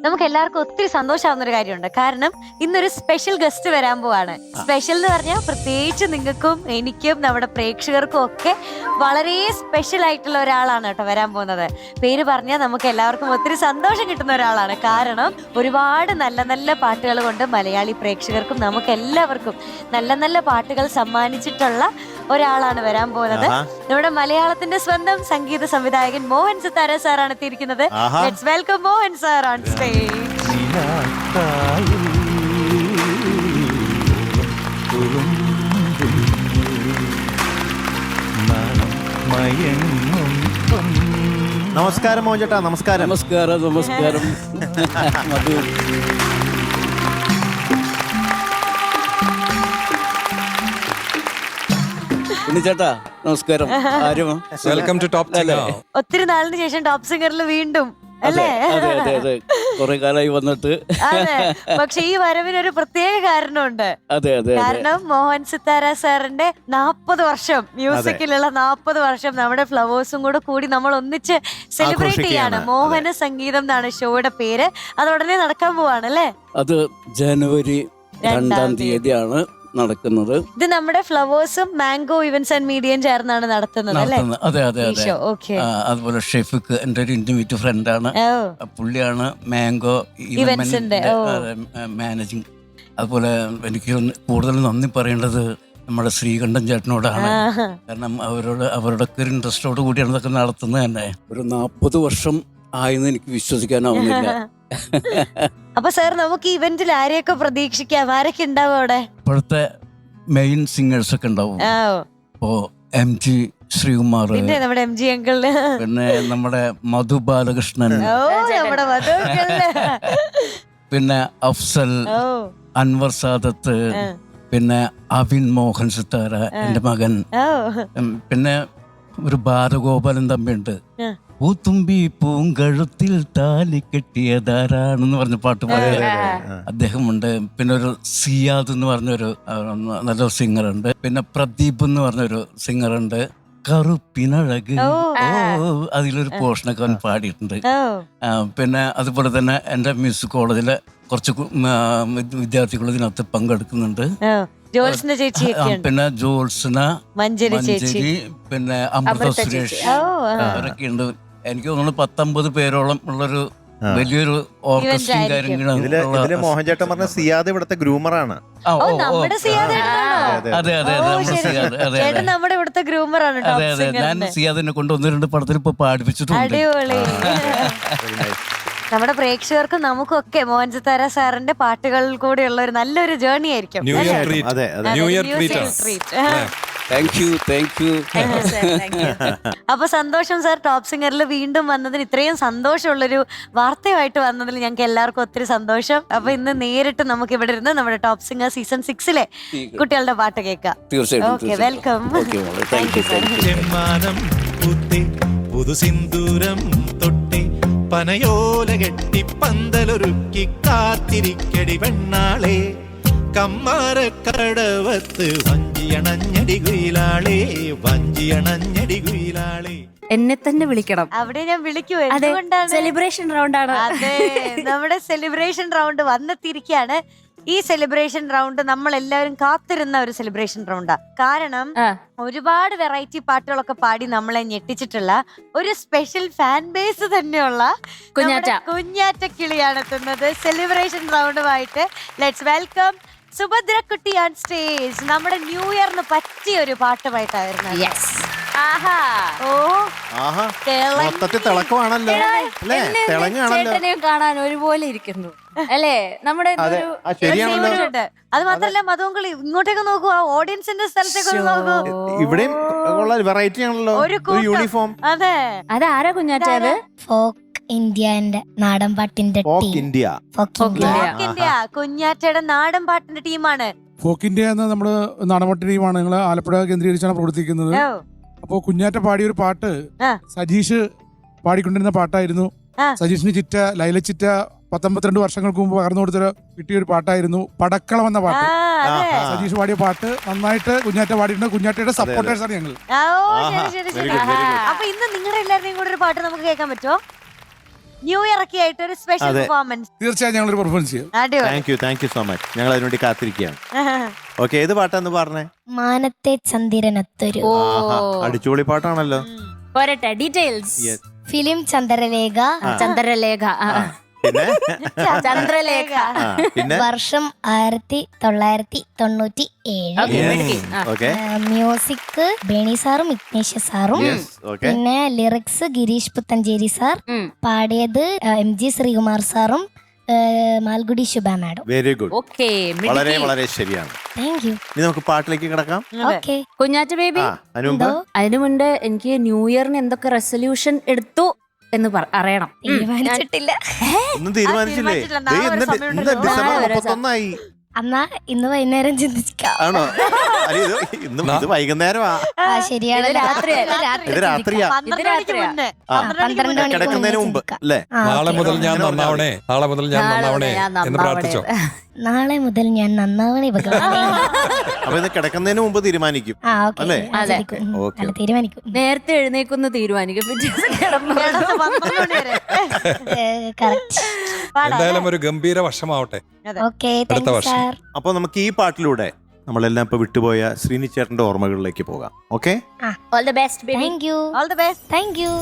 നമുക്ക് എല്ലാവർക്കും ഒത്തിരി സന്തോഷമാവുന്ന ഒരു കാര്യമുണ്ട്. കാരണം ഇന്നൊരു സ്പെഷ്യൽ ഗസ്റ്റ് വരാൻ പോവാണ്. സ്പെഷ്യൽ എന്ന് പറഞ്ഞാൽ പ്രത്യേകിച്ച് നിങ്ങൾക്കും എനിക്കും നമ്മുടെ പ്രേക്ഷകർക്കും ഒക്കെ വളരെ സ്പെഷ്യൽ ആയിട്ടുള്ള ഒരാളാണ് കേട്ടോ വരാൻ പോകുന്നത്. പേര് പറഞ്ഞാൽ നമുക്ക് എല്ലാവർക്കും ഒത്തിരി സന്തോഷം കിട്ടുന്ന ഒരാളാണ്. കാരണം ഒരുപാട് നല്ല നല്ല പാട്ടുകൾ കൊണ്ട് മലയാളി പ്രേക്ഷകർക്കും നമുക്ക് എല്ലാവർക്കും നല്ല നല്ല പാട്ടുകൾ സമ്മാനിച്ചിട്ടുള്ള ഒരാളാണ് വരാൻ പോകുന്നത്. നമ്മുടെ മലയാളത്തിന്റെ സ്വന്തം സംഗീത സംവിധായകൻ മോഹൻ സിത്താര സാറാണ് എത്തിയിരിക്കുന്നത്. Let's welcome Mohan sir on stage. നമസ്കാരം മോഹൻ ചേട്ടാ. നമസ്കാരം. നമസ്കാരം. നമസ്കാരം. ചേട്ടാ നമസ്കാരം. Welcome to top singer. ഒത്തിരി നാളിന് ശേഷം ടോപ്പ് സിംഗറിൽ വീണ്ടും അല്ലേ? അതെ കുറെ കാലമായി വന്നിട്ട്. അതെ, പക്ഷെ ഈ വരവിനൊരു പ്രത്യേക കാരണമുണ്ട്. അതെ കാരണം മോഹൻ സിത്താര സാറിന്റെ 40 വർഷം മ്യൂസിക്കിലുള്ള 40 വർഷം നമ്മുടെ ഫ്ലവേഴ്സും കൂടി നമ്മൾ ഒന്നിച്ച് സെലിബ്രേറ്റ് ചെയ്യാണ്. മോഹന സംഗീതം എന്നാണ് ഷോയുടെ പേര്. അത് ഉടനെ നടക്കാൻ പോവാണ് അല്ലേ? അത് ജനുവരി 2-ാം തീയതിയാണ് നടക്കുന്നത്. ഇത് നമ്മുടെ ഫ്ലവേഴ്സും മാംഗോ ഇവന്റ്സ് ആൻഡ് മീഡിയയും ചേർന്നാണ് നടത്തുന്നത് അല്ലേ? അതെ. അതുപോലെ ഷെഫിക്ക് എന്റെ ഒരു ഇന്റിമേറ്റ് ഫ്രണ്ടാണ്. പുള്ളിയാണ് മാംഗോ ഇവന്റ്സിന്റെ മാനേജിങ്. അതുപോലെ എനിക്ക് കൂടുതൽ നന്ദി പറയേണ്ടത് നമ്മുടെ ശ്രീകണ്ഠൻ ചേട്ടനോടാണ്. കാരണം അവരുടെ ഒരു ഇൻട്രസ്റ്റോട് കൂടിയാണ് ഇതൊക്കെ നടത്തുന്നത് തന്നെ. ഒരു 40 വർഷം ആയെന്ന് എനിക്ക് വിശ്വസിക്കാനാവുന്നില്ല. അപ്പൊ സാർ നമുക്ക് ഇവന്റിൽ ആരെയൊക്കെ പ്രതീക്ഷിക്കാം? ആരൊക്കെ ഉണ്ടാവും അവിടെ? ഇപ്പോഴത്തെ മെയിൻ സിംഗേഴ്സ് ഒക്കെ ഉണ്ടാവും. ഇപ്പോ MG ശ്രീകുമാർ, നമ്മുടെ MG അങ്കിള്, പിന്നെ നമ്മുടെ മധു ബാലകൃഷ്ണൻ, പിന്നെ അഫ്സൽ, അൻവർ സാദത്ത്, പിന്നെ അവിൻ മോഹൻ സിത്താര എന്റെ മകൻ, പിന്നെ ഒരു ബാലഗോപാലൻ തമ്മിയുണ്ട്. പൂത്തുമ്പി പൂങ്കഴുത്തിൽ താലി കെട്ടിയതാരാണെന്ന് പറഞ്ഞ പാട്ട് പാടിയ അദ്ദേഹമുണ്ട്. പിന്നെ ഒരു സിയാദ് എന്ന് പറഞ്ഞൊരു നല്ലൊരു സിംഗറുണ്ട്. പിന്നെ പ്രദീപ് എന്ന് പറഞ്ഞൊരു സിംഗറുണ്ട്. കറുപ്പിനഴക് അതിലൊരു പോർഷനൊക്കെ അവൻ പാടിയിട്ടുണ്ട്. പിന്നെ അതുപോലെ തന്നെ എൻ്റെ മ്യൂസിക് കോളേജിലെ കുറച്ച് വിദ്യാർത്ഥികൾ ഇതിനകത്ത് പങ്കെടുക്കുന്നുണ്ട്. പിന്നെ ജോത്സന, മഞ്ജരി, പിന്നെ അമൃത സുരേഷ്, അവരൊക്കെ ഉണ്ട്. എനിക്ക് തോന്നുന്നു 19 പേരോളം ഉള്ളൊരു വലിയൊരു ഓർക്കസ്ട്രയും കാര്യങ്ങളും. മോഹൻ ചേട്ടൻ പറഞ്ഞ സിയാദ് ഇവിടുത്തെ ഗ്രൂമറാണ്. നമ്മുടെ ഇവിടുത്തെ ഗ്രൂമറാണ്. ഞാൻ സിയാദിനെ കൊണ്ട് 1-2 പടത്തിൽ ഇപ്പൊ പാടിപ്പിച്ചിട്ടുണ്ട്. നമ്മുടെ പ്രേക്ഷകർക്കും നമുക്കൊക്കെ മോഹൻ സിത്താര സാറിന്റെ പാട്ടുകളിൽ കൂടെയുള്ള ഒരു നല്ലൊരു ജേർണി ആയിരിക്കും. അപ്പൊ സന്തോഷം സാർ, ടോപ്പ് സിംഗറിൽ വീണ്ടും വന്നതിന്, ഇത്രയും സന്തോഷമുള്ളൊരു വാർത്തയുമായിട്ട് വന്നതിൽ ഞങ്ങൾക്ക് എല്ലാവർക്കും ഒത്തിരി സന്തോഷം. അപ്പൊ ഇന്ന് നേരിട്ട് നമുക്ക് ഇവിടെ ഇരുന്ന് നമ്മുടെ ടോപ്പ് സിംഗർ സീസൺ 6 കുട്ടികളുടെ പാട്ട് കേൾക്കാം. Okay, welcome. പനയോല കെട്ടി പന്തലൊരുക്കി കാത്തിരിക്കടി പെണ്ണാളെ, കമ്മാരക്കടവത്ത് വഞ്ചിയണഞ്ഞടി കുയിലാളെ, വഞ്ചിയണഞ്ഞടി കുയിലാളെ. എന്നെ തന്നെ വിളിക്കണം. അവിടെ ഞാൻ വിളിക്കൂ. എന്തുകൊണ്ടാണ്? സെലിബ്രേഷൻ റൗണ്ട് ആണ്. അതെ, നമ്മുടെ സെലിബ്രേഷൻ റൗണ്ട് വന്നെത്തിയിരിക്കുകയാണ്. ഈ സെലിബ്രേഷൻ റൗണ്ട് നമ്മൾ എല്ലാവരും കാത്തിരുന്ന ഒരു സെലിബ്രേഷൻ റൗണ്ടാ. കാരണം ഒരുപാട് വെറൈറ്റി പാട്ടുകളൊക്കെ പാടി നമ്മളെ ഞെട്ടിച്ചിട്ടുള്ള ഒരു സ്പെഷ്യൽ ഫാൻ ബേസ് തന്നെയുള്ള കുഞ്ഞാറ്റ കിളിയാണ് എത്തുന്നത് സെലിബ്രേഷൻ റൗണ്ടുമായിട്ട്. ലെറ്റ്സ് വെൽക്കം സുഭദ്രക്കുട്ടി ഓൺ സ്റ്റേജ്. നമ്മുടെ ന്യൂ ഇയറിന് പറ്റിയ ഒരു പാട്ടുമായിട്ടായിരുന്നു. ചേട്ടനെയും കാണാൻ ഒരുപോലെ ഇരിക്കുന്നു അല്ലേ? നമ്മുടെ അത് മാത്രല്ല മധുങ്കളി ഇങ്ങോട്ടേക്ക് നോക്കൂ, ആ ഓഡിയൻസിന്റെ സ്ഥലത്തേക്ക് നോക്കൂ. ഇവിടെയും വെറൈറ്റി ആണല്ലോ, ഒരു യൂണിഫോം. അതെ, അതാരാ കുഞ്ഞാറ്റത്? ഫോക്ക് ഇന്ത്യന്റെ നാടൻ പാട്ടിന്റെ കുഞ്ഞാറ്റയുടെ നാടൻ പാട്ടിന്റെ ടീമാണ്. ഫോക്ക് ഇന്ത്യ എന്ന നമ്മുടെ നാടൻപാട്ട് ടീമാണ്. ഞങ്ങൾ ആലപ്പുഴ കേന്ദ്രീകരിച്ചാണ് പ്രവർത്തിക്കുന്നത്. അപ്പോ കുഞ്ഞാറ്റ പാടിയൊരു പാട്ട് സജീഷ് പാടിക്കൊണ്ടിരുന്ന പാട്ടായിരുന്നു. സജീഷിന് ലൈല ചിറ്റ 19-22 വർഷങ്ങൾക്ക് മുമ്പ് പകർന്നു കൊടുത്തൊരു കിട്ടിയൊരു പാട്ടായിരുന്നു പടക്കളം എന്ന പാട്ട്. സജീഷ് പാടിയ പാട്ട് നന്നായിട്ട് കുഞ്ഞാറ്റ പാടിയിട്ടുണ്ട്. കുഞ്ഞാറ്റയുടെ സപ്പോർട്ടേഴ്സ് ആണ് ഞങ്ങൾ. അപ്പൊ ഇന്ന് നിങ്ങളുടെ എല്ലാവരുടെയും കൂടെ ഒരു പാട്ട് നമുക്ക് കേൾക്കാൻ പറ്റുമോ? ന്യൂ ഇയർ ഒക്കെ ആയിട്ട് ഒരു സ്പെഷ്യൽ അതെ. പെർഫോമൻസ്. തീർച്ചയായും ഞങ്ങളൊരു പെർഫോമൻസ് ചെയ്യും. അടിപൊളി. Thank you so much. ഞങ്ങൾ അതിനുവേണ്ടി കാത്തിരിക്കുകയാണ്. ഓക്കെ, ഏത് പാട്ടാന്ന് പറഞ്ഞേ? മാനത്തെ ചന്ദ്രനത്തൊരു ഓ അടിച്ചുപൊളി പാട്ടാണല്ലോ. പോരട്ടെ ഡീറ്റെയിൽസ്. Yes. ഫിലിം ചന്ദ്രലേഖ, ചന്ദ്രലേഖ. പിന്നെ ചന്ദ്രലേഖ. പിന്നെ വർഷം 1997. ഓക്കെ. മ്യൂസിക് ബേണി സാറും വിഘ്നേഷ് സാറും. ഓക്കെ. പിന്നെ ലിറിക്സ് ഗിരീഷ് പുത്തഞ്ചേരി സാർ. പാടിയത് MG ശ്രീകുമാർ സാറും മാൽഗുഡി ശുഭ മാഡം. Very good. ഓക്കെ വളരെ വളരെ ശരിയാണ്. Thank you. ഇനി നമുക്ക് പാട്ടിലേക്ക് കിടക്കാം. ഓക്കെ. കുഞ്ഞാറ്റ ബേബി, അതിനു മുമ്പ് അതിനു മുൻപ് എനിക്ക് ന്യൂ ഇയറിന് എന്തൊക്കെ റെസൊല്യൂഷൻ എടുത്തു എന്ന് അറിയണം. തീരുമാനിച്ചിട്ടില്ല. ഒന്നും തീരുമാനിച്ചില്ലേ? തീരുമാനിച്ചിട്ടില്ല. നാളെ ദേ, ഒരു ഇന്ന് സമയമുണ്ടല്ലോ. ഡിസംബർ നാളെ ഒരു 31 എന്നാ ഇന്ന് വൈകുന്നേരം ചിന്തിക്കാം. ആണോ? അല്ല, ഇത് വൈകുന്നേരമാ. ശരിയാണ്. ഇത് രാത്രിയാ. ഇത് രാത്രിയാ. 12 മണിക്ക് മുന്നേ. ആ. 12 മണിക്ക് മുന്നേ. കിടക്കുന്നതിന് മുമ്പ് അല്ലേ? നാളെ മുതൽ ഞാൻ നന്നാവണേ, നാളെ മുതൽ ഞാൻ നന്നാവണേ എന്ന് പ്രാർത്ഥിച്ചോ. നാളെ മുതൽ ഞാൻ നന്നാവണേ ഭഗവാനേ. അപ്പൊ ഇത് കിടക്കുന്നതിന് മുമ്പ് തീരുമാനിക്കും ആ ഓക്കെ. അല്ലേ? ഓക്കെ. അല്ല തീരുമാനിക്കും. നേരത്തെ എഴുന്നേക്കൊന്ന് തീരുമാനിക്കും. പിറ്റേ ദിവസം കിടന്നു. കിടന്ന് 12 മണി വരെ. കറക്റ്റ്. എന്തായാലും ഒരു ഗംഭീര വർഷമാവട്ടെ. ഓക്കെ, അടുത്ത താങ്ക് യു വർഷം. സാർ. അപ്പൊ നമുക്ക് ഈ പാട്ടിലൂടെ നമ്മളെല്ലാം ഇപ്പൊ വിട്ടുപോയ ശ്രീനി ചേട്ടന്റെ ഓർമ്മകളിലേക്ക് പോകാം. Okay. All the best baby. Thank you. All the best. Thank you.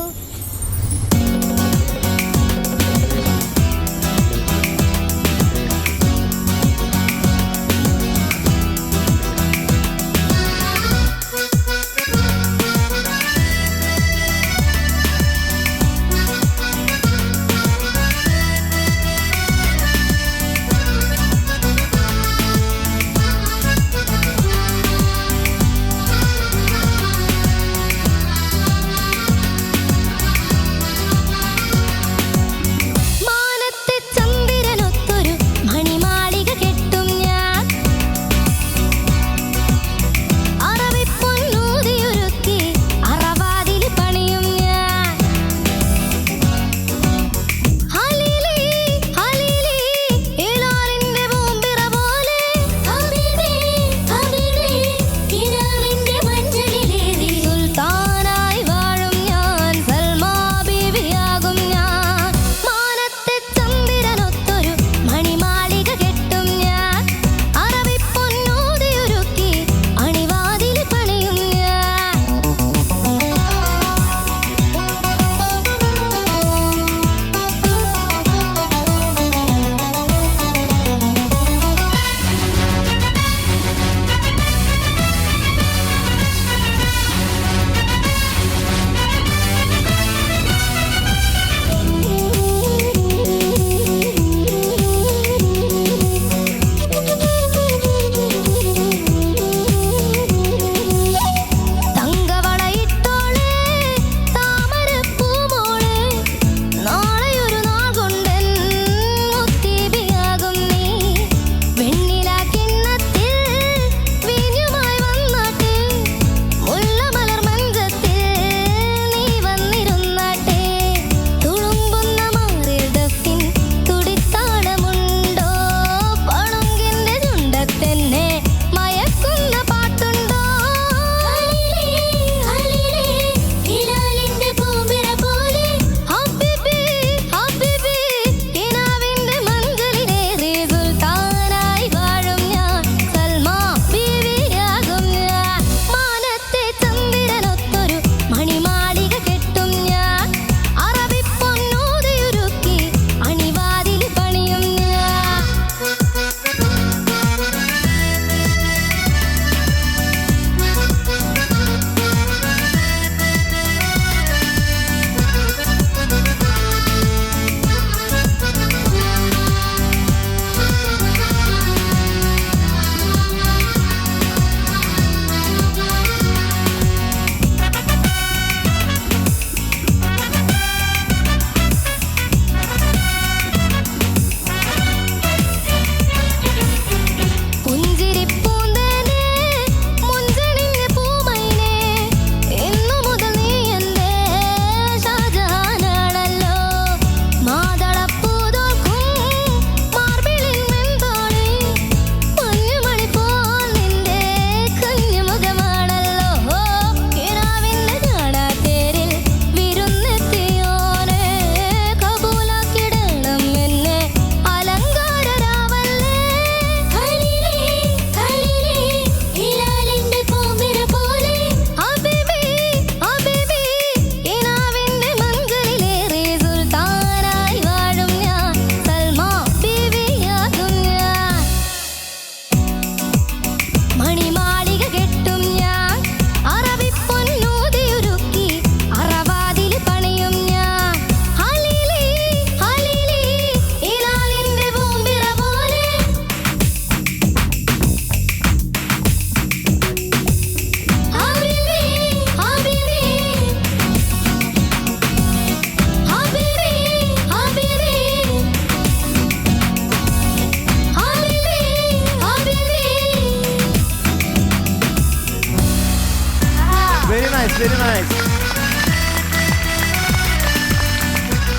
Very nice.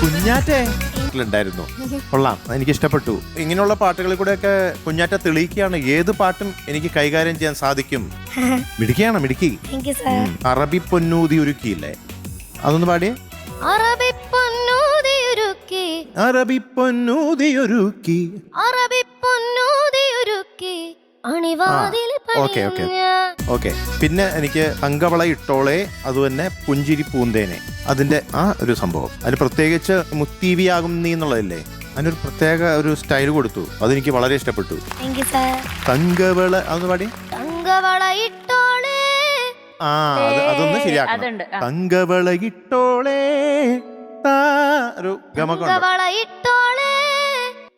കുഞ്ഞാറ്റേ ഉണ്ടായിരുന്നു, കൊള്ളാം, എനിക്ക് ഇഷ്ടപ്പെട്ടു. ഇങ്ങനെയുള്ള പാട്ടുകളിൽ കൂടെയൊക്കെ കുഞ്ഞാറ്റ തെളിയിക്കുകയാണ് ഏത് പാട്ടും എനിക്ക് കൈകാര്യം ചെയ്യാൻ സാധിക്കും. മിടുക്കിയാണ്, മിടുക്കി. Thank you sir. അറബി പൊന്നൂതി ഒരുക്കിയില്ലേ, അതൊന്ന് പാടിയേ. അറബി പൊന്നൂതിയുരുക്കി, അറബി പൊന്നൂതി ഒരുക്കി. അറബി പൊന്നൂതിയുരുക്കി, അണിവാതിൽ ഓക്കെ ഓക്കെ ഓക്കെ. പിന്നെ എനിക്ക് തങ്കവള ഇട്ടോളെ, അതുതന്നെ പുഞ്ചിരി പൂന്തേനെ, അതിന്റെ ആ ഒരു സംഭവം, അതിന് പ്രത്യേകിച്ച് മുത്തീവിയാകും നീ എന്നുള്ളതല്ലേ, അതിനൊരു പ്രത്യേക ഒരു സ്റ്റൈൽ കൊടുത്തു, അതെനിക്ക് വളരെ ഇഷ്ടപ്പെട്ടു. Thank you sir. തങ്കവള അതൊന്ന് പാടി. തങ്കവള ഇട്ടോളേ. ആ അതൊന്ന് ശരിയാക്കണം. തങ്കവള ഇട്ടോളെ, ഒരു ഗമകം തങ്കവള ഇട്ടോളേ.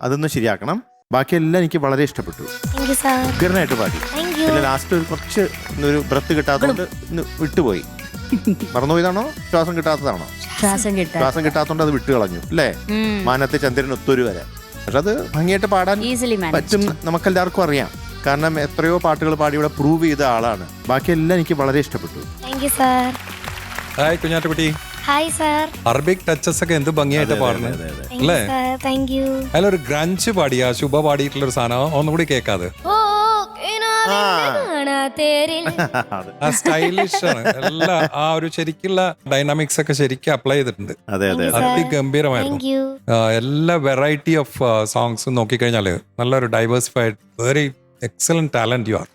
അതൊന്ന് ശരിയാക്കണം. ബാക്കിയെല്ലാം എനിക്ക് വളരെ ഇഷ്ടപ്പെട്ടു. Thank you sir. ഉഗ്രനായിട്ട് പാടി. Thank you. പിന്നെ ലാസ്റ്റ് കുറച്ച് ഒരു ബ്രത്ത് കിട്ടാത്തതുകൊണ്ട് വിട്ടുപോയി. മറന്നുപോയതാണോ, ശ്വാസം കിട്ടാത്തതാണോ? ശ്വാസം കിട്ടാത്തതുകൊണ്ട് അത് വിട്ടു കളഞ്ഞു അല്ലേ? മാനത്തെ ചന്ദ്രൻ ഒത്തൊരു വരെ. പക്ഷെ അത് ഭംഗിയായിട്ട് പാടാൻ പറ്റും, നമുക്കെല്ലാവർക്കും അറിയാം. കാരണം എത്രയോ പാട്ടുകൾ പാടി ഇവിടെ പ്രൂവ് ചെയ്ത ആളാണ്. ബാക്കിയെല്ലാം എനിക്ക് വളരെ ഇഷ്ടപ്പെട്ടു. Thank you sir. ഹായ് കുഞ്ഞാറ്റക്കുട്ടി. Hi sir. അറബിക് ടച്ചസ് ഒക്കെ എന്ത് ഭംഗിയായിട്ട് പാടുന്നത് അല്ലേ? Thank you. അതിലൊരു ഗ്രഞ്ച് പാടിയ ശുഭ പാടിയിട്ടുള്ള ഒരു സാധനം ഒന്നുകൂടി കേൾക്കാതെ. ആ സ്റ്റൈലിഷ് ആണ് എല്ലാ, ആ ഒരു ശരിക്കുള്ള ഡൈനാമിക്സ് ഒക്കെ ശരിക്കും അപ്ലൈ ചെയ്തിട്ടുണ്ട്. അതിഗംഭീരമായിരുന്നു. എല്ലാ വെറൈറ്റി ഓഫ് സോങ്സ് നോക്കിക്കഴിഞ്ഞാല് നല്ലൊരു diversified very excellent talent you are.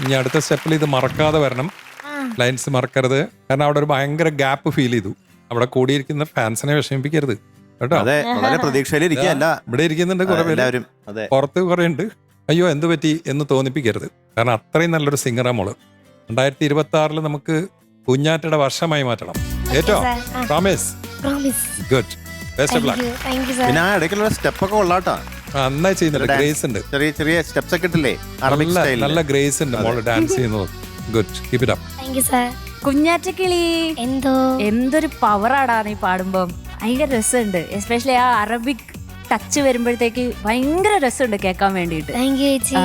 ഇനി അടുത്ത സ്റ്റെപ്പിൽ ഇത് മറക്കാതെ വരണം, ലൈൻസ് മറക്കരുത്. കാരണം അവിടെ ഒരു ഭയങ്കര ഗ്യാപ്പ് ഫീൽ ചെയ്തു. അവിടെ കൂടിയിരിക്കുന്ന ഫാൻസിനെ വിഷമിപ്പിക്കരുത് കേട്ടോ. ഇവിടെ ഇരിക്കുന്നുണ്ട് കുറെ പേര്, പുറത്ത് കുറെ ഉണ്ട്. അയ്യോ എന്ത് പറ്റി എന്ന് തോന്നിപ്പിക്കരുത്. കാരണം അത്രയും നല്ലൊരു സിംഗറാ മോള്. 2026 നമുക്ക് കുഞ്ഞാറ്റയുടെ വർഷമായി മാറ്റണം. ഏറ്റോ promise. Good, best of luck. പിന്നെ ആ ഇടയ്ക്കുള്ള സ്റ്റെപ്പ് ഒക്കെ ഉള്ളാട്ടാ, നന്നായി ചെയ്യുന്നുണ്ട്. ഗ്രേസ് ഉണ്ട്, ചെറിയ ചെറിയ സ്റ്റെപ്സ് ഒക്കെ ഇട്ടില്ലേ, നല്ല ഗ്രേസ് ഉണ്ട് മോള് ഡാൻസ് ചെയ്യുന്നത്. Good, keep it up. Thank you sir. കുഞ്ഞാറ്റക്കിളി എന്തോ എന്തൊരു പവറാടാ നീ പാടുമ്പോ. ഭയങ്കര രസമുണ്ട്. എസ്പെഷ്യലി ആ അറബിക് ടച്ച് വരുമ്പോഴത്തേക്ക് ഭയങ്കര രസമുണ്ട് കേൾക്കാൻ വേണ്ടിയിട്ട്. താങ്ക് യു ചേച്ചി.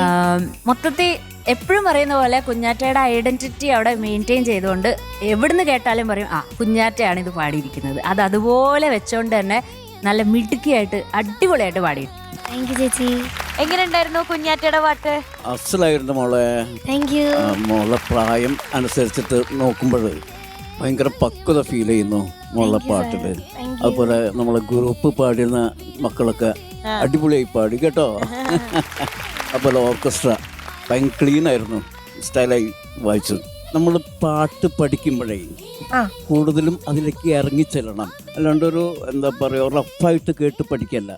മൊത്തത്തിൽ എപ്പോഴും പറയുന്ന പോലെ കുഞ്ഞാറ്റയുടെ ഐഡന്റിറ്റി അവിടെ മെയിൻറ്റെയിൻ ചെയ്തുകൊണ്ട് എവിടുന്ന് കേട്ടാലും പറയും ആ കുഞ്ഞാറ്റയാണ് ഇത് പാടിയിരിക്കുന്നത്. അത് അതുപോലെ വെച്ചോണ്ട് തന്നെ നല്ല മിടുക്കിയായിട്ട് അടിപൊളിയായിട്ട് പാടി. താങ്ക് യു ചേച്ചി. എങ്ങനെ ഉണ്ടായിരുന്നു കുഞ്ഞാറ്റയുടെ പാട്ട്? അസലായിരുന്നു മോളെ. Thank you. മോളെ പ്രായം അനുസരിച്ചിട്ട് നോക്കുമ്പോൾ ഭയങ്കര പക്വത ഫീൽ ചെയ്യുന്നു മോളെ പാട്ടില്. അതുപോലെ നമ്മളെ ഗ്രൂപ്പ് പാടുന്ന മക്കളൊക്കെ അടിപൊളിയായി പാടി കേട്ടോ. അതുപോലെ ഓർക്കസ്ട്ര ഭയങ്കര ക്ലീൻ ആയിരുന്നു, സ്റ്റൈലായി വായിച്ചു. നമ്മൾ പാട്ട് പഠിക്കുമ്പോഴേ കൂടുതലും അതിലേക്ക് ഇറങ്ങിച്ചെല്ലണം. അല്ലാണ്ട് ഒരു എന്താ പറയുക റഫായിട്ട് കേട്ട് പഠിക്കല്ല.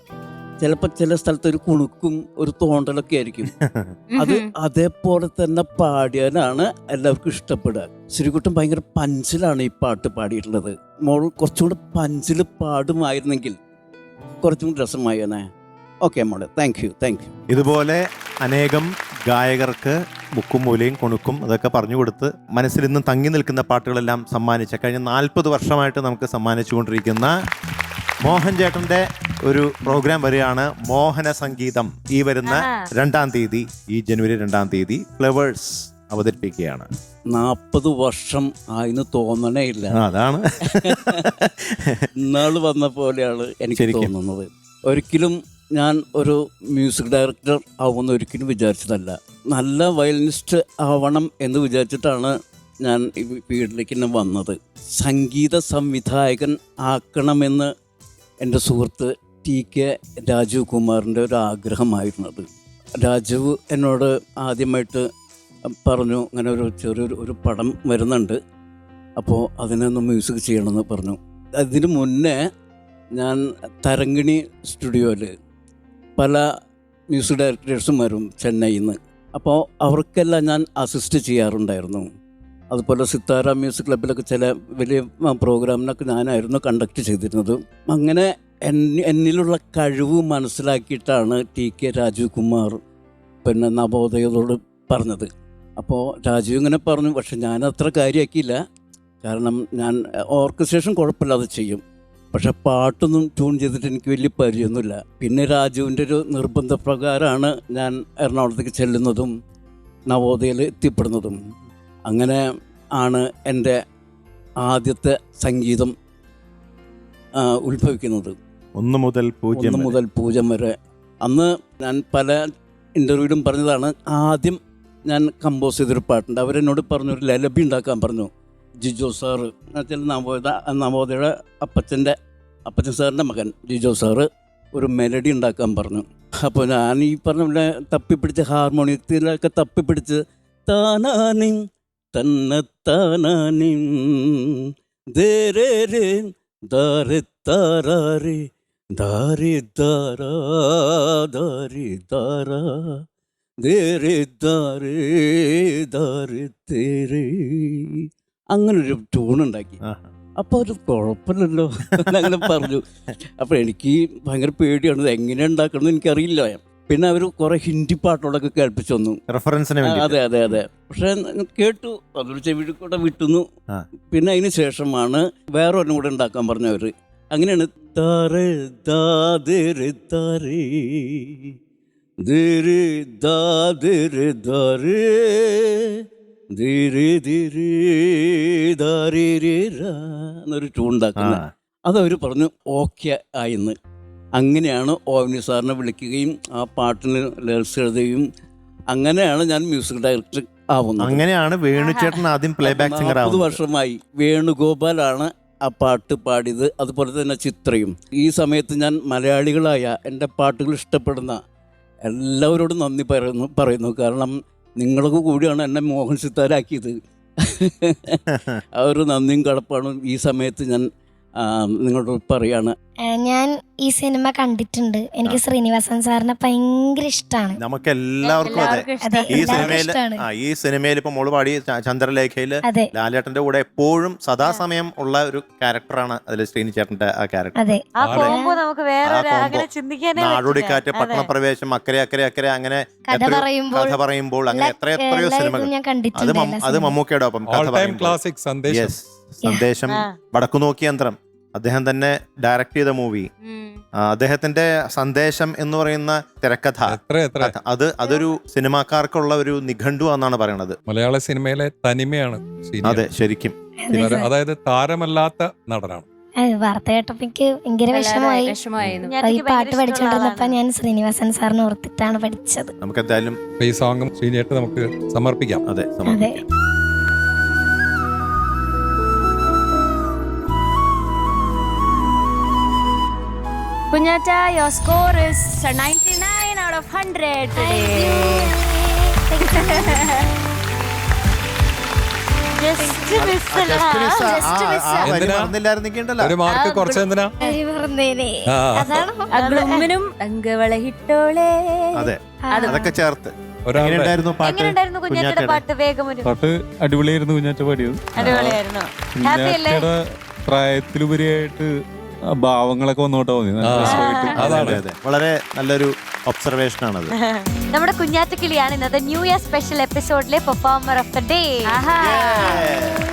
ചിലപ്പോൾ ചില സ്ഥലത്ത് ഒരു കുണുക്കും ഒരു തോണ്ടലൊക്കെ ആയിരിക്കും. അത് അതേപോലെ തന്നെ പാടിയാലാണ് എല്ലാവർക്കും ഇഷ്ടപ്പെടുക. ശ്രീകുട്ടൻ ഭയങ്കര പഞ്ചിലാണ് ഈ പാട്ട് പാടിയിട്ടുള്ളത്. മോൾ കുറച്ചും കൂടെ പഞ്ചിൽ പാടുമായിരുന്നെങ്കിൽ കുറച്ചും കൂടി രസമായേനെ. ഓക്കെ മോളെ, താങ്ക് യു. ഇതുപോലെ അനേകം ഗായകർക്ക് മുക്കും മൂലയും കൊണുക്കും അതൊക്കെ പറഞ്ഞു കൊടുത്ത് മനസ്സിൽ ഇന്നും തങ്ങി നിൽക്കുന്ന പാട്ടുകളെല്ലാം സമ്മാനിച്ച കഴിഞ്ഞ 40 വർഷമായിട്ട് നമുക്ക് സമ്മാനിച്ചുകൊണ്ടിരിക്കുന്ന മോഹൻ ചേട്ടന്റെ ഒരു പ്രോഗ്രാം വരികയാണ്, മോഹന സംഗീതം. ഈ വരുന്ന 2-ാം തീയതി, ഈ ജനുവരി 2-ാം തീയതി ഫ്ലവേഴ്സ് അവതരിപ്പിക്കുകയാണ്. 40 വർഷം ആയിന്ന് തോന്നണേ ഇല്ല. അതാണ് ഇന്നാള് വന്ന പോലെയാണ് എനിക്ക് തോന്നുന്നത്. ഒരിക്കലും ഞാൻ ഒരു മ്യൂസിക് ഡയറക്ടർ ആവുമെന്ന് ഒരിക്കലും വിചാരിച്ചതല്ല. നല്ല വയലിനിസ്റ്റ് ആവണം എന്ന് വിചാരിച്ചിട്ടാണ് ഞാൻ ഈ ഫീൽഡിലേക്ക് തന്നെ വന്നത്. സംഗീത സംവിധായകൻ ആക്കണമെന്ന് എൻ്റെ സുഹൃത്ത് TK രാജീവ് കുമാറിൻ്റെ ഒരു ആഗ്രഹമായിരുന്നത്. രാജീവ് എന്നോട് ആദ്യമായിട്ട് പറഞ്ഞു, അങ്ങനെ ഒരു ചെറിയൊരു പടം വരുന്നുണ്ട്, അപ്പോൾ അതിനൊന്ന് മ്യൂസിക് ചെയ്യണമെന്ന് പറഞ്ഞു. അതിന് മുന്നേ ഞാൻ തരങ്കിണി സ്റ്റുഡിയോയിൽ പല മ്യൂസിക് ഡയറക്ടേഴ്സും വരും ചെന്നൈയിൽ നിന്ന്. അപ്പോൾ അവർക്കെല്ലാം ഞാൻ അസിസ്റ്റ് ചെയ്യാറുണ്ടായിരുന്നു. അതുപോലെ സിത്താര മ്യൂസിക് ക്ലബിലൊക്കെ ചില വലിയ പ്രോഗ്രാമിനൊക്കെ ഞാനായിരുന്നു കണ്ടക്ട് ചെയ്തിരുന്നത്. അങ്ങനെ എന്നിലുള്ള കഴിവ് മനസ്സിലാക്കിയിട്ടാണ് TK രാജീവ് കുമാർ പിന്നെ നവോദയത്തോട് പറഞ്ഞത്. അപ്പോൾ രാജീവ് ഇങ്ങനെ പറഞ്ഞു, പക്ഷെ ഞാൻ അത്ര കാര്യമാക്കിയില്ല. കാരണം ഞാൻ ഓർക്കസ്ട്രേഷൻ കുഴപ്പമില്ലാതെ ചെയ്യും, പക്ഷെ പാട്ടൊന്നും ട്യൂൺ ചെയ്തിട്ട് എനിക്ക് വലിയ പരിചയമൊന്നുമില്ല. പിന്നെ രാജുവിൻ്റെ ഒരു നിർബന്ധപ്രകാരമാണ് ഞാൻ എറണാകുളത്തേക്ക് ചെല്ലുന്നതും നവോദയയിൽ എത്തിപ്പെടുന്നതും. അങ്ങനെ ആണ് എൻ്റെ ആദ്യത്തെ സംഗീതം ഉത്ഭവിക്കുന്നത്. 1 മുതൽ 0 വരെ. അന്ന് ഞാൻ പല ഇൻ്റർവ്യൂവിലും പറഞ്ഞതാണ്, ആദ്യം ഞാൻ കമ്പോസ് ചെയ്തൊരു പാട്ടുണ്ട്. അവരെന്നോട് പറഞ്ഞൊരു ലലബി ഉണ്ടാക്കാൻ പറഞ്ഞു. ജിജോ സാറ് എന്നുവെച്ചാൽ നവോദയയുടെ അപ്പച്ചൻ സാറിൻ്റെ മകൻ ജിജോ സാറ് ഒരു മെലഡി ഉണ്ടാക്കാൻ പറഞ്ഞു. അപ്പോൾ ഞാൻ ഈ പറഞ്ഞ പോലെ തപ്പിപ്പിടിച്ച് ഹാർമോണിയത്തിലൊക്കെ തപ്പിപ്പിടിച്ച് താനാനിൻ തന്നത്താനാനിൻ ദേരേ ദാരെ താരേ ദാരി ദാരാ ദാരി ദാരാ ദേരേ ദാരേ ദാരി തേരേ അങ്ങനൊരു ട്യൂണുണ്ടാക്കി. അപ്പോൾ അത് കുഴപ്പമില്ലല്ലോ അങ്ങനെ പറഞ്ഞു. അപ്പോൾ എനിക്ക് ഭയങ്കര പേടിയാണ്, ഇത് എങ്ങനെ ഉണ്ടാക്കണമെന്ന് എനിക്കറിയില്ല. പിന്നെ അവർ കുറെ ഹിന്ദി പാട്ടുകളൊക്കെ കേൾപ്പിച്ചു തന്നു റെഫറൻസിന്. അതെ. പക്ഷെ കേട്ടു, അതൊരു ചെവിയിൽ കൂടെ വിട്ടുന്നു. പിന്നെ അതിന് ശേഷമാണ് വേറെ ഒന്നും കൂടെ ഉണ്ടാക്കാൻ പറഞ്ഞവർ. അങ്ങനെയാണ് താരേ ദാരേ താരേ ധീരേ ദാരേ ദാരേ ധീരേ ധീരേ ദാരേ എന്നൊരു ട്യൂൺ ഉണ്ടാക്കുന്നത്. അതവർ പറഞ്ഞു ഓക്കെ ആയിന്ന്. അങ്ങനെയാണ് ONV സാറിനെ വിളിക്കുകയും ആ പാട്ടിന് ലിറിക്സ് എഴുതുകയും അങ്ങനെയാണ് ഞാൻ മ്യൂസിക് ഡയറക്ടർ ആവുന്നത്. അങ്ങനെയാണ് വേണുചേട്ടൻ ആദ്യം പ്ലേബാക്ക് സിംഗർ ആവുന്നത്. 40 വർഷമായി വേണുഗോപാലാണ് ആ പാട്ട് പാടിയത്, അതുപോലെ തന്നെ ചിത്രയും. ഈ സമയത്ത് ഞാൻ മലയാളികളായ എൻ്റെ പാട്ടുകൾ ഇഷ്ടപ്പെടുന്ന എല്ലാവരോടും നന്ദി പറയുന്നു. കാരണം നിങ്ങൾക്ക് കൂടിയാണ് എന്നെ മോഹൻ സിത്താരാക്കിയത്. ആ ഒരു നന്ദിയും കടപ്പാടും ഈ സമയത്ത് ഞാൻ നിങ്ങളോട് പറയാണ്. ഞാൻ ഈ സിനിമ കണ്ടിട്ടുണ്ട്. എനിക്ക് ശ്രീനിവാസൻ സാറിനെ ഭയങ്കര ഇഷ്ടമാണ്. നമുക്ക് എല്ലാവർക്കും അതെ. ഈ സിനിമയിൽ ഇപ്പൊ മോള് പാടി ചന്ദ്രലേഖയില് ലാലേട്ടന്റെ കൂടെ എപ്പോഴും സദാസമയം ഉള്ള ഒരു ക്യാരക്ടറാണ് അതിൽ ശ്രീനി ചേട്ടന്റെ ആ ക്യാരക്ടർ. നാടോടിക്കാറ്റ്, പട്ടണപ്രവേശം, അക്കരെ അക്കരെ അക്കരെ, അങ്ങനെ കഥ പറയുമ്പോൾ, അങ്ങനെ എത്രയോ സിനിമകൾ. അത് മമ്മൂക്കയുടെ ഒപ്പം സന്ദേശം, വടക്കുനോക്കി യന്ത്രം, അദ്ദേഹം തന്നെ ഡയറക്ട് ചെയ്ത മൂവി. അദ്ദേഹത്തിന്റെ സന്ദേശം എന്ന് പറയുന്ന തിരക്കഥ അതൊരു സിനിമാക്കാർക്കുള്ള ഒരു നിഘണ്ടു എന്നാണ് പറയണത്. മലയാള സിനിമയിലെ തനിമയാണ്. അതെ, ശരിക്കും. അതായത് താരമല്ലാത്ത നടനാണ്. വാർത്ത കേട്ടപ്പോ എനിക്ക് ഭയങ്കര വിഷമമായി. ഈ പാട്ട് പഠിച്ചുകൊണ്ടിരുന്നപ്പോ ഞാൻ ശ്രീനിവാസൻ സാറിനെ ഓർത്തിട്ടാണ് പഠിച്ചത്. നമുക്ക് എന്തായാലും ഈ സോങ്ങും ശ്രീനിയായിട്ട് നമുക്ക് സമർപ്പിക്കാം. അതെ. Kunyata, your score is 99 out of 100 today. ഒരു മാർക്ക് കുറച്ചെന്തിനാ? അഗ്ലുമ്മിനും അങ്കവള ഹിട്ടോളേ. അതെ, അതൊക്കെ ചേർത്ത്. പാട്ട് അടിപൊളിയായിരുന്നു. കുഞ്ഞാറ്റ പാടിയത് കുഞ്ഞാറ്റയുടെ പ്രായത്തിലുപരിയായിട്ട് ഭാവങ്ങളൊക്കെ വന്നോട്ടോ തോന്നി. വളരെ നല്ലൊരു ഒബ്സർവേഷൻ ആണത്. നമ്മുടെ കുഞ്ഞാറ്റ കിളിയാണ് ഇന്നത്തെ ന്യൂ ഇയർ സ്പെഷ്യൽ എപ്പിസോഡിലെ performer of the day.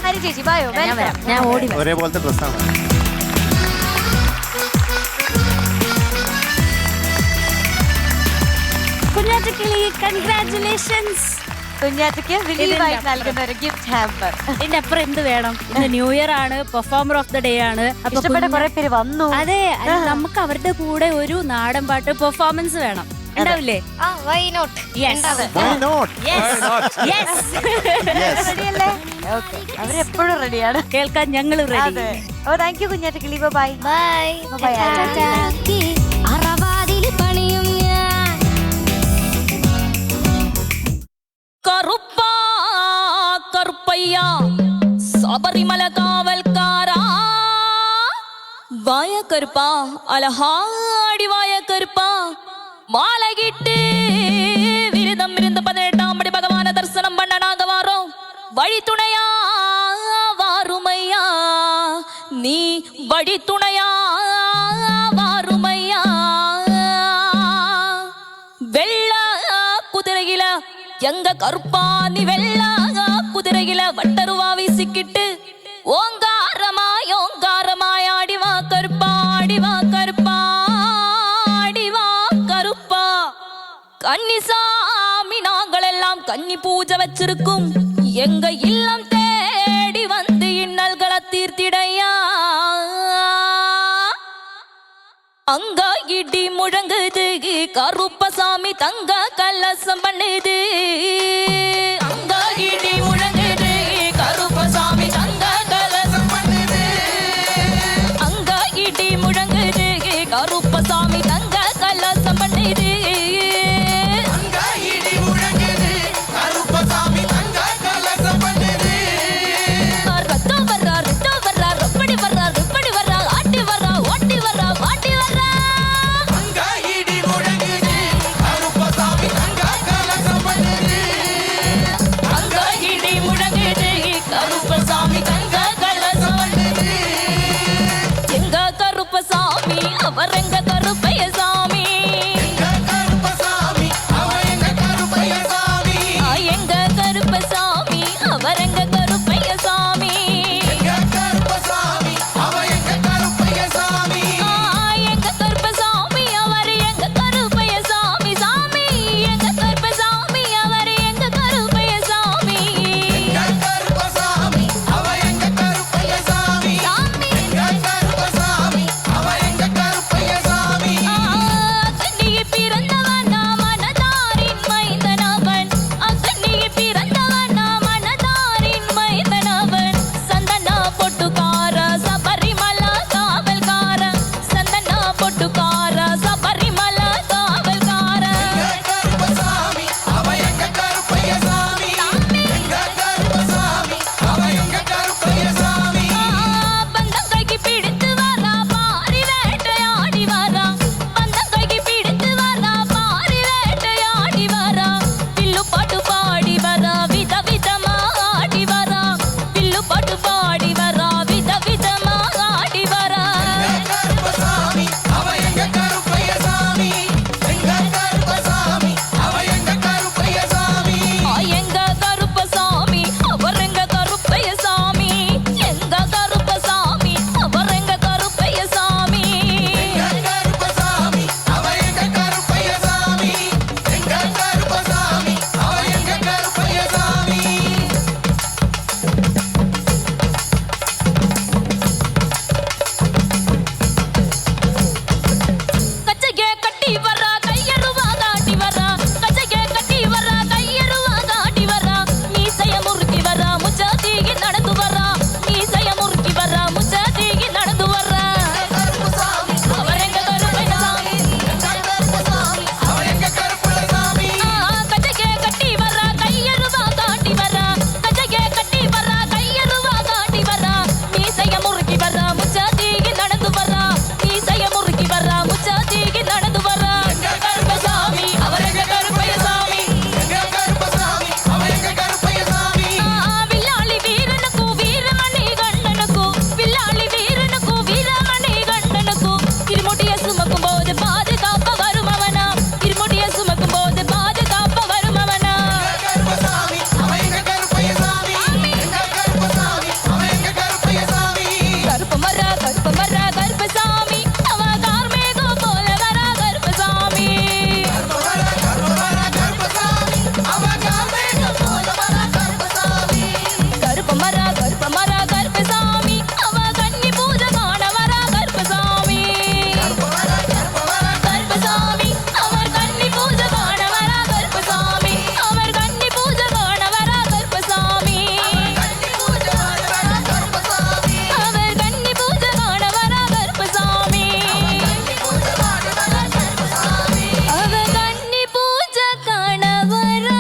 Hari ചേച്ചി ബായോ. ഞാൻ ഓടി ഒരേപോലത്തെ ഡ്രസ്സാണ്. കുഞ്ഞാറ്റ കിളി, കൺഗ്രാറ്റുലേഷൻസ്. കുഞ്ഞാറ്റയ്ക്ക് വിലീവായി നൽകുന്ന ഒരു ഗിഫ്റ്റ് ഹാമ്പർ. ഇതിനപ്പുറം എന്ത് വേണം? ഇന്ന് ന്യൂ ഇയർ ആണ്, പെർഫോമർ ഓഫ് ദ ഡേ ആണ്. ഇഷ്ടപ്പെട്ട കുറെ പേര് വന്നു. അതെ, നമുക്ക് അവരുടെ കൂടെ ഒരു നാടൻ പാട്ട് പെർഫോമൻസ് വേണം. ഉണ്ടാവില്ലേ? അവരെപ്പോഴും റെഡിയാണ്. കേൾക്കാൻ ഞങ്ങൾ റെഡി. താങ്ക് യു കുഞ്ഞാറ്റ കിളി. Bye bye. കറുപ്പാ കറുപ്പയ്യ ശബരിമല കാവൽക്കാരാ, വായ കറുപ്പാ അലഹാടി വായ കറുപ്പാ, മാലകിട്ട് വിരുദം വിരുന്ന് 18ആം പടി ഭഗവാന ദർശനം പണ്ണനാക വാറോ, വഴി തുണയാ വാറുമയ്യാ, നീ വഴി തുണയാ വാറുമയ്യാ. വെള്ള കുതിരയില எங்க கருப்பா நீ வெள்ள குதிரையில வட்டருவா வீசிக்கிட்டு ஓங்காரமாய் ஓங்காரமாய் ஆடிவா கருப்பா ஆடிவா கருப்பா ஆடிவா கருப்பா. கன்னிசாமி நாங்கள் எல்லாம் கன்னி பூஜை வச்சிருக்கும், எங்க இல்லம் தேடி வந்து இன்னல்களை தீர்த்திடையா அங்க இடி முழங்குது கருப்பசாமி தங்க கலசம் பண்ணுது அங்க இடி முழங்குது கருப்பசாமி தங்க கலசம் பண்ணுது அங்க இடி முழங்குது கருப்பசாமி தங்க கலசம் பண்ணுது அங்க இடி முழங்குது கருப்பசாமி தங்க கலசம் பண்ணுது ரத்தம் வர்றா ரொப்படி வர்றா ஆட்டி வர்றா ஓட்டி வர்றா வாட்டி வர்றா அங்க இடி முழங்குது கருப்பசாமி தங்க கலசம் பண்ணுது அங்க இடி முழங்குது கருப்பசாமி தங்க கலசம் பண்ணுது எங்க கருப்பசாமி அவர் எங்க கருப்பைய சாமி எங்க கருப்பசாமி அவ எங்க கருப்பைய சாமி எங்க கருப்பசாமி அவர் எங்க கருப்பைய சாமி எங்க கருப்பசாமி அவ எங்க கருப்பைய சாமி எங்க கருப்பசாமி அவர் எங்க கருப்பைய சாமி சாமி எங்க கருப்பசாமி அவர் எங்க கருப்பைய சாமி எங்க கருப்பசாமி அவ எங்க கருப்பைய சாமி சாமி எங்க கருப்பசாமி அவ எங்க கருப்பைய சாமி அக்கண்ணியை பிறந்தவன் நான் மனதாரின் மைந்தனவன் அக்கண்ணியை பிறந்தவன் நான் மனதாரின் மைந்தனவன் சந்தனா பொட்டுக்கார சபரிமல காவல்கார சந்தனா பொட்டுக்கார சபரிமல காவல்கார கருப்பசாமி அவ எங்க கருப்பைய சாமி எங்க கருப்பசாமி அவ எங்க கருப்பைய சாமி பந்தம் கைக்கு பிடித்து வரா பாரி வேட்டையாடி வரா பந்தம் கைக்கு பிடித்து வரா பாரி வேட்டையாடி வரா பில்லு பாட்டு பாடி வரா விதவிதமா ஆடி வரா பில்லு பாட்டு பாடி வரா விதவிதமா ஆடி வரா கருப்பசாமி அவ எங்க கருப்பைய சாமி எங்க கருப்பசாமி அவ எங்க கருப்பைய சாமி எங்க கருப்பசாமி அவர் எங்க கருப்பைய சாமி எங்க கருப்பசாமி அவர் எங்க கருப்பைய சாமி எங்க கருப்பசாமி அவ எங்க கருப்பைய சாமி எங்க கருப்பசாமி அவ எங்க கருப்பைய சாமி கச்சையே கட்டி வரா கையருவா காட்டி வரா கச்சையே கட்டி வரா கையருவா காட்டி வரா மீசைய முறுக்கி வரா முச்சாதீகி நடந்து வரா மீசைய முறுக்கி வரா முச்சாதீகி நடந்து வரா கருப்பசாமி அவர் எங்க கருப்பைய சாமி எங்க கருப்பசாமி அவ எங்க கருப்பைய சாமி கச்சையே கட்டி வரா கையருவா காட்டி வரா கச்சையே கட்டி வரா கையருவா காட்டி வரா மீசைய முறுக்கி வரா முச்சாதீகி நடந்து வரா மீசைய முறுக்கி வரா முச்சாதீகி நடந்து வரா கருப்பசாமி அவர் எங்க கருப்பைய சாமி எங்க கருப்பசாமி அவ எங்க கருப்பைய சாமி வில்லாளி வீரனுக்கு வீரமணி கண்ணனுக்கு வில்லாளி வீரனுக்கு வீரமணி கண்ணனுக்கு இருமுடிய சுமக்கும் போது பாதுகாப்ப வருமவனா இருமுடிய சுமக்கும் போது பாதுகாப்ப வருமவனா கருப்பசாமி அவ எங்க கருப்பைய சாமி எங்க கருப்பசாமி அவ எங்க கருப்பைய சாமி கருப்பு மரா கருப்பசாமி அவ கார்மேகம் போல வரா கருப்பசாமி கருப்பசாமி அவ காமேக போல வர கருப்பசாமி கருப்பு மரா கருப்பசாமி அவ கன்னி பூஜை காண வரா கருப்பசாமி கருப்பசாமி அவர் கன்னி பூஜை காண வரா கருப்பசாமி அவர் கன்னி பூஜை காண வரா கருப்பசாமி அவர் கன்னி பூஜை காண வரா கருப்பசாமி அவர் கன்னி பூஜை காண வரா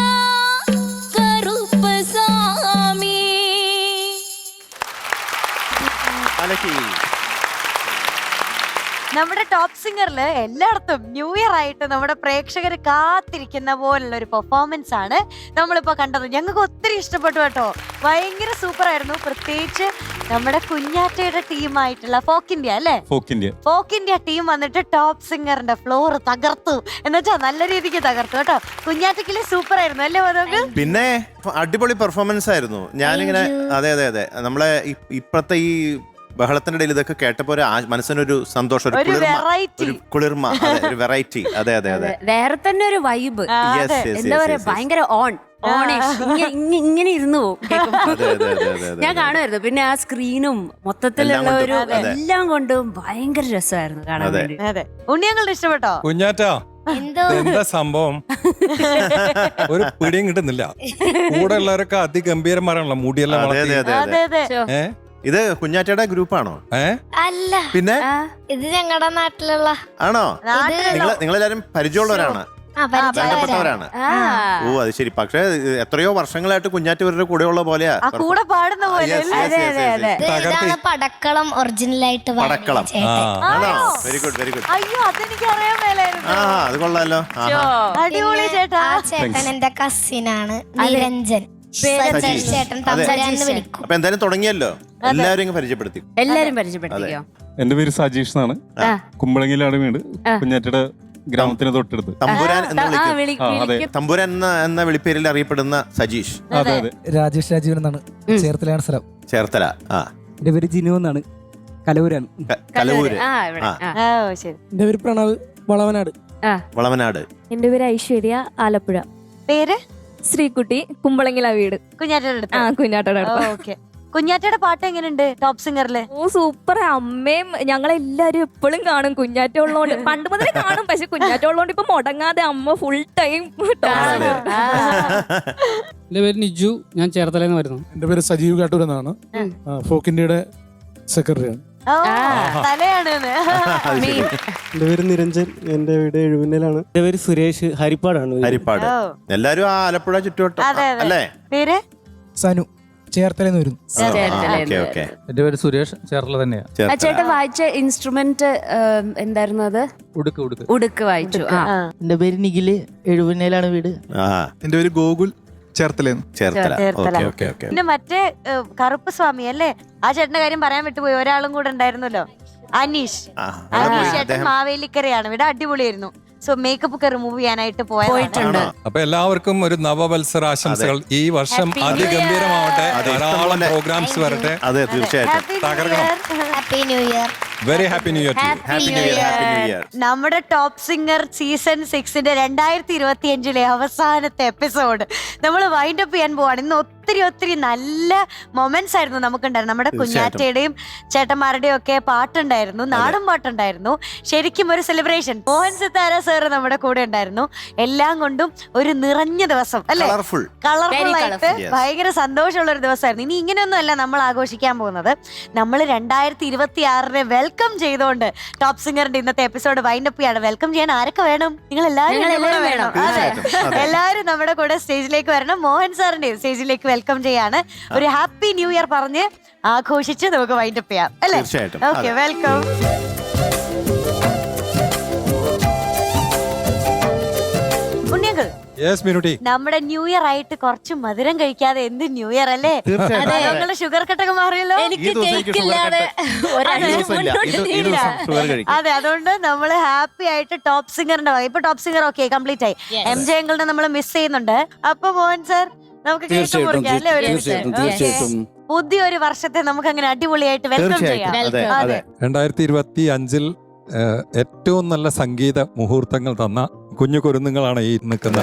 கருப்பசாமி അലക്കി നമ്മുടെ ടോപ്പ് സിംഗറിൽ എല്ലായിടത്തും ന്യൂ ഇയർ ആയിട്ട് നമ്മുടെ പ്രേക്ഷകർ കാത്തിരിക്കുന്ന പോലുള്ള ഒരു പെർഫോമൻസ് ആണ് നമ്മളിപ്പോ കണ്ടത്. ഞങ്ങൾക്ക് ഒത്തിരി ഇഷ്ടപ്പെട്ടു കേട്ടോ. ഭയങ്കര സൂപ്പർ ആയിരുന്നു. പ്രത്യേകിച്ച് നമ്മുടെ കുഞ്ഞാറ്റയുടെ ടീമായിട്ടുള്ള ഫോക്ക് ഇന്ത്യ അല്ലേ, ഫോക്ക് ഇന്ത്യ ടീം വന്നിട്ട് ടോപ്പ് സിംഗറിന്റെ ഫ്ലോർ തകർത്തു എന്നുവെച്ചാ നല്ല രീതിക്ക് തകർത്തു കേട്ടോ. കുഞ്ഞാറ്റക്കില് സൂപ്പർ ആയിരുന്നു അല്ലേ മധു? പിന്നെ അടിപൊളി പെർഫോമൻസ് ആയിരുന്നു. ഞാനിങ്ങനെ അതെ അതെ അതെ നമ്മളെ ഇപ്പത്തെ ഈ ബഹളത്തിന്റെ ഇടയിൽ ഇതൊക്കെ കേട്ടപ്പോ ഒരു മനസ്സിനൊരു സന്തോഷം, ഒരു കുളിർമ, ഒരു വെറൈറ്റി. അതെ അതെ അതെ, വേറെ തന്നെ ഒരു വൈബ്. Yes, yes, എന്താ yes, പറയാ, yes, yes. ഭയങ്കര ഓൺ. ഓണേഷ് ഇങ്ങനെ ഇരുന്നു പോകും കേൾക്കുമ്പോ. അതെ, അതെ, അതെ, അതെ, അതെ. ഞാൻ കാണുമായിരുന്നു. പിന്നെ ആ സ്ക്രീനും മൊത്തത്തിലുള്ള ഒരു എല്ലാം കൊണ്ടും ഭയങ്കര രസമായിരുന്നു കാണാൻ അതെ. വേണ്ടി. അതെ. ഉണ്ണിയങ്ങളുടെ ഇഷ്ടപ്പെട്ടോ? കുഞ്ഞാറ്റാ എന്തോ എന്താ സംഭവം? ഒരു പിടിയും കിട്ടുന്നില്ല. കൂടെ ഉള്ളവരൊക്കെ അതിഗംഭീരന്മാരാണല്ലോ, മുടിയെല്ലാം അതെ, വളർത്തി. അതെ, അതെ, അതെ. അതെ. ഇത് കുഞ്ഞാറ്റയുടെ ഗ്രൂപ്പാണോ? അല്ല, പിന്നെ ഇത് ഞങ്ങളുടെ നാട്ടിലുള്ള ആണോ? നാട്ടിലുള്ള നിങ്ങളെല്ലാരും പരിചയമുള്ളവരാണ്, വേണ്ടപ്പെട്ടവരാണ്. ഓ അത് ശരി. പക്ഷെ എത്രയോ വർഷങ്ങളായിട്ട് കുഞ്ഞാറ്റ ഇവരുടെ കൂടെയുള്ള പോലെയാ. ആ കൂടെ പാടുന്ന പോലെ അല്ലേ? ഇതാണ് പടക്കളം ഒറിജിനലായിട്ട് പടക്കളം. ആണോ? Very good, very good. അയ്യോ അതെനിക്ക് അറിയാൻ മേലായിരുന്നു. ആ അത് കൊള്ളാലോ. അടിപൊളി ചേട്ടാ. ആ ചേട്ടൻ എന്റെ കസിനാണ്, നിരഞ്ജൻ. ചേട്ടൻ തമ്പുരാന്ന് വിളിക്കും. അപ്പൊ എന്തായാലും തുടങ്ങിയല്ലോ, എല്ലാവരും ഇങ്ങ് പരിചയപ്പെടുത്തി. എല്ലാരും പരിചയപ്പെടുത്തിക്കോ. എന്റെ പേര് സജീഷ് എന്നാണ്. കുമ്പളങ്ങിലാണ് വീട്, കുഞ്ഞാറ്റയുടെ ഗ്രാമത്തിന് തൊട്ടടുത്ത്. തമ്പുരാൻ എന്ന് വിളിക്കും. അതെ. തമ്പുരാൻ എന്ന വിളിപ്പേരിൽ അറിയപ്പെടുന്ന സജീഷ്. അതെ അതെ. രാജേഷ് രാജീവൻ എന്നാണ്, ചേർത്തലയാണ് സ്ഥലം. ചേർത്തല. ആ എന്റെ പേര് ജിനു എന്നാണ്, കലവൂരാണ്. കലവൂര്. ഓ ശരി. എന്റെ പേര് പ്രണവ്, വളവനാട്. വളവനാട്. എന്റെ പേര് ഐശ്വര്യ, ആലപ്പുഴ. പേര് ശ്രീകുട്ടി, കുമ്പളങ്ങില വീട്. കുഞ്ഞാറ്റയുടെ അടുത്ത്. കുഞ്ഞാട്ടയുടെ അടുത്ത്. ഓക്കെ. കുഞ്ഞാറ്റയുടെ പാട്ട് എങ്ങനെയുണ്ട് ടോപ്പ് സിംഗറില്? ഓ സൂപ്പർ. അമ്മയും ഞങ്ങളെല്ലാരും എപ്പോഴും കാണും. കുഞ്ഞാറ്റ ഉള്ളോണ്ട് പണ്ട് മുതലേ കാണും. പക്ഷെ കുഞ്ഞാറ്റ ഉള്ളോണ്ട് ഇപ്പൊ മുടങ്ങാതെ അമ്മ ഫുൾ ടൈം. എന്റെ പേര് നിജു, ഞാൻ ചേർത്തലന്ന് വരുന്നു. എന്റെ പേര് സജീവ് കാട്ടൂർ എന്നാണ്, ഫോക്ക് ഇന്ത്യയുടെ സെക്രട്ടറിയാണ്. തലയാണ്. എന്റെ പേര് നിരഞ്ജൻ, എന്റെ വീട് എഴുപന്നലാണ്. എന്റെ പേര് സുരേഷ്, ഹരിപ്പാടാണ്. ഹരിപ്പാട്. എല്ലാരും ആ ആലപ്പുഴ ചുറ്റുവട്ടം അല്ലേ? പേര് സനു, ചേർത്തലെന്ന് വരുന്നു. എന്റെ പേര് സുരേഷ്, ചേർത്തല തന്നെയാ. ചേട്ടൻ വായിച്ച ഇൻസ്ട്രുമെന്റ് എന്തായിരുന്നു? അത് ഉടുക്ക് വായിച്ചു. എന്റെ പേര് നിഖില്, എഴുപന്നലാണ് വീട്. എന്റെ പേര് ഗോകുൽ, ചേർത്തല. ചേർത്തല. പിന്നെ മറ്റേ കറുപ്പ് സ്വാമി അല്ലേ, ആ ചേട്ടന്റെ കാര്യം പറയാൻ വിട്ടുപോയി. ഒരാളും കൂടെ ഉണ്ടായിരുന്നല്ലോ, അനീഷ്. അനീഷ് ചേട്ടൻ മാവേലിക്കരയാണ്. ഇവിടെ അടിപൊളിയായിരുന്നു. സോ മേക്കപ്പ് ഒക്കെ റിമൂവ് ചെയ്യാനായിട്ട് പോയിട്ടുണ്ട്. അപ്പൊ എല്ലാവർക്കും ഒരു നവവത്സര ആശംസകൾ. ഈ വർഷം അതിഗംഭീരമാവട്ടെ, ധാരാളം പ്രോഗ്രാംസ് വരട്ടെ. അതെ തീർച്ചയായിട്ടും. Happy new year. Very happy new year. Happy new year. Happy new year. നമ്മുടെ ടോപ്പ് സിംഗർ സീസൺ 6ന്റെ 2025 അവസാനത്തെ എപ്പിസോഡ് നമ്മൾ വൈൻഡ് അപ്പ് ചെയ്യാൻ പോവാണ്. ഇന്ന് ഒത്തിരി നല്ല മൊമെന്റ്സ് ആയിരുന്നു നമുക്കുണ്ടായിരുന്നു. നമ്മുടെ കുഞ്ഞാറ്റയുടെയും ചേട്ടന്മാരുടെയും ഒക്കെ പാട്ടുണ്ടായിരുന്നു, നാടൻ പാട്ടുണ്ടായിരുന്നു. ശരിക്കും ഒരു സെലിബ്രേഷൻ. മോഹൻ സിത്താര സാർ നമ്മുടെ കൂടെ ഉണ്ടായിരുന്നു. എല്ലാം കൊണ്ടും ഒരു നിറഞ്ഞ ദിവസം അല്ലേ? കളർഫുൾ ആയിട്ട് ഭയങ്കര സന്തോഷമുള്ള ഒരു ദിവസമായിരുന്നു. ഇനി ഇങ്ങനെയൊന്നും അല്ല നമ്മൾ ആഘോഷിക്കാൻ പോകുന്നത്. നമ്മൾ 2026 വെൽക്കം ചെയ്തുകൊണ്ട് ടോപ്പ് സിംഗറിന്റെ ഇന്നത്തെ എപ്പിസോഡ് വൈൻഡ് അപ്പ് ചെയ്യാണ്. വെൽക്കം ചെയ്യാൻ ആരൊക്കെ വേണം? നിങ്ങൾ എല്ലാവരും വേണം. എല്ലാവരും നമ്മുടെ കൂടെ സ്റ്റേജിലേക്ക് വരണം. മോഹൻ സാറിന്റെ സ്റ്റേജിലേക്ക് വെൽക്കം ചെയ്യാണ്. ഒരു ഹാപ്പി ന്യൂ ഇയർ പറഞ്ഞ് ആഘോഷിച്ച് നമുക്ക് വൈൻഡ് അപ്പ് ചെയ്യാം അല്ലേ? Okay, welcome. ഉണ്ണിയങ്കിൾ, നമ്മുടെ ന്യൂ ഇയർ ആയിട്ട് കുറച്ച് മധുരം കഴിക്കാതെ എന്ത് ന്യൂ ഇയർ അല്ലേ? നിങ്ങള് ഷുഗർ കട്ടൊക്കെ മാറിയല്ലോ. എനിക്ക് കേക്കില്ലാതെ അതെ, അതുകൊണ്ട് നമ്മള് ഹാപ്പി ആയിട്ട് ടോപ്പ് സിംഗറിന്റെ ഇപ്പൊ ടോപ്പ് സിംഗർ ഓക്കെ കംപ്ലീറ്റ് ആയി. എം ജെ അങ്കിളിനെ നമ്മൾ മിസ് ചെയ്യുന്നുണ്ട്. അപ്പൊ മോഹൻ സാർ നമുക്ക് കേക്ക് മുറിക്കാം അല്ലേ? പുതിയൊരു വർഷത്തെ നമുക്ക് അങ്ങനെ അടിപൊളിയായിട്ട് വെൽക്കം ചെയ്യാം. 2025 ഏറ്റവും നല്ല സംഗീത മുഹൂർത്തങ്ങൾ തന്ന കുഞ്ഞു കുരുന്നുങ്ങളാണ് ഈ നിൽക്കുന്ന.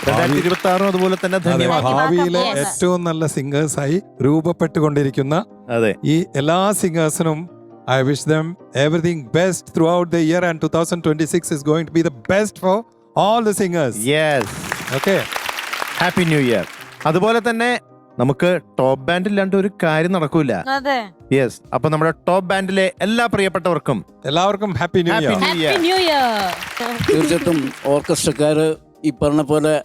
2026 അതുപോലെ തന്നെ ഭാവിയിലെ ഏറ്റവും നല്ല സിംഗേഴ്സായി രൂപപ്പെട്ടുകൊണ്ടിരിക്കുന്ന ഈ എല്ലാ സിംഗേഴ്സിനും I wish them everything best throughout the year, and 2026 is going to be the best for all the singers. Yes. Okay. Happy new year. അതുപോലെ തന്നെ നമുക്ക് ടോപ്പ് ബാൻഡ് ഇല്ലാണ്ട് ഒരു കാര്യം നടക്കൂല. യെസ്. അപ്പൊ നമ്മുടെ ടോപ്പ് ബാൻഡിലെ എല്ലാ പ്രിയപ്പെട്ടവർക്കും എല്ലാവർക്കും ഹാപ്പി ന്യൂ ഇയർ. തീർച്ചയായിട്ടും ഓർക്കസ്ട്രക്കാര് ഈ പറഞ്ഞ പോലെ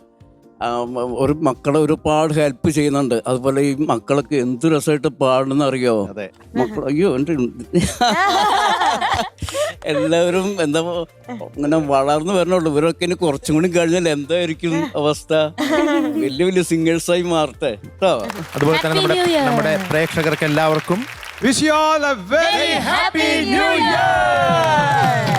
ഒരു മക്കളെ ഒരുപാട് ഹെൽപ്പ് ചെയ്യുന്നുണ്ട്. അതുപോലെ ഈ മക്കളൊക്കെ എന്ത് രസമായിട്ട് പാടുന്ന അറിയോ മക്കൾ? അയ്യോ എൻ്റെ എല്ലാവരും എന്താ ഇങ്ങനെ വളർന്നു വരണുള്ളൂ. ഇവരൊക്കെ ഇനി കുറച്ചും കൂടി കഴിഞ്ഞാൽ എന്തായിരിക്കും അവസ്ഥ? വലിയ വലിയ സിംഗേഴ്സായി മാറട്ടെ കേട്ടോ. അതുപോലെ തന്നെ നമ്മുടെ പ്രേക്ഷകർക്ക് എല്ലാവർക്കും wish you all a very happy new year.